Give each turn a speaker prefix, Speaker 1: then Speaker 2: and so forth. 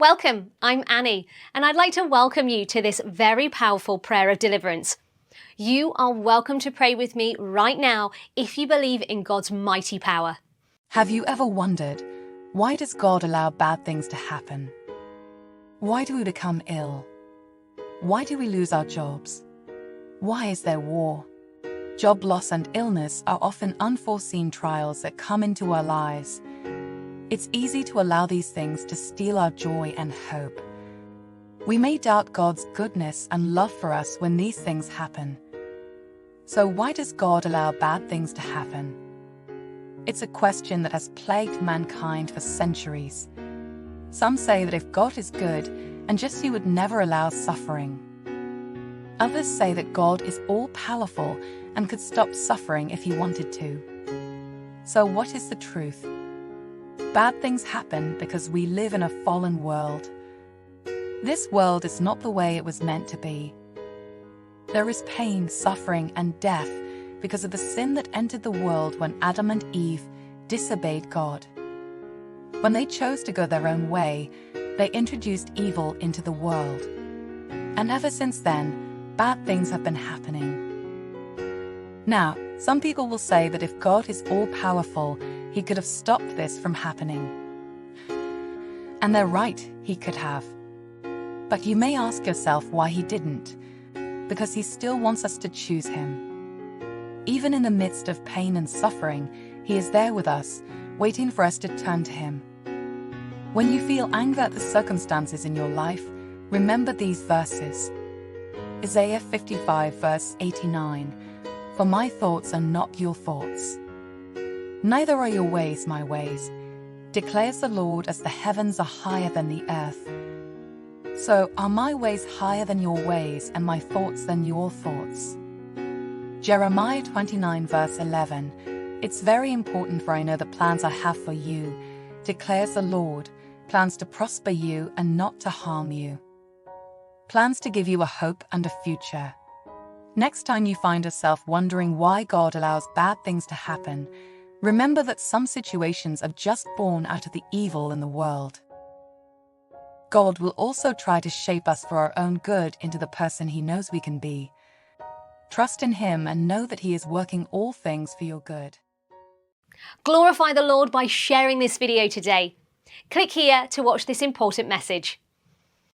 Speaker 1: Welcome, I'm Annie, and I'd like to welcome you to this very powerful prayer of deliverance. You are welcome to pray with me right now if you believe in God's mighty power.
Speaker 2: Have you ever wondered, why does God allow bad things to happen? Why do we become ill? Why do we lose our jobs? Why is there war? Job loss and illness are often unforeseen trials that come into our lives. It's easy to allow these things to steal our joy and hope. We may doubt God's goodness and love for us when these things happen. So why does God allow bad things to happen? It's a question that has plagued mankind for centuries. Some say that if God is good and just He would never allow suffering. Others say that God is all-powerful and could stop suffering if He wanted to. So what is the truth? Bad things happen because we live in a fallen world. This world is not the way it was meant to be. There is pain, suffering, and death because of the sin that entered the world when Adam and Eve disobeyed God. When they chose to go their own way, they introduced evil into the world. And ever since then, bad things have been happening. Now, some people will say that if God is all-powerful, He could have stopped this from happening. And they're right, He could have. But you may ask yourself why He didn't. Because He still wants us to choose Him. Even in the midst of pain and suffering, He is there with us, waiting for us to turn to Him. When you feel anger at the circumstances in your life, remember these verses. Isaiah 55 verse 89, "For my thoughts are not your thoughts. Neither are your ways my ways, declares the Lord, as the heavens are higher than the earth." So, are my ways higher than your ways and my thoughts than your thoughts? Jeremiah 29 verse 11, "It's very important, for I know the plans I have for you, declares the Lord, plans to prosper you and not to harm you. Plans to give you a hope and a future." Next time you find yourself wondering why God allows bad things to happen, remember that some situations are just born out of the evil in the world. God will also try to shape us for our own good into the person He knows we can be. Trust in Him and know that He is working all things for your good.
Speaker 1: Glorify the Lord by sharing this video today. Click here to watch this important message.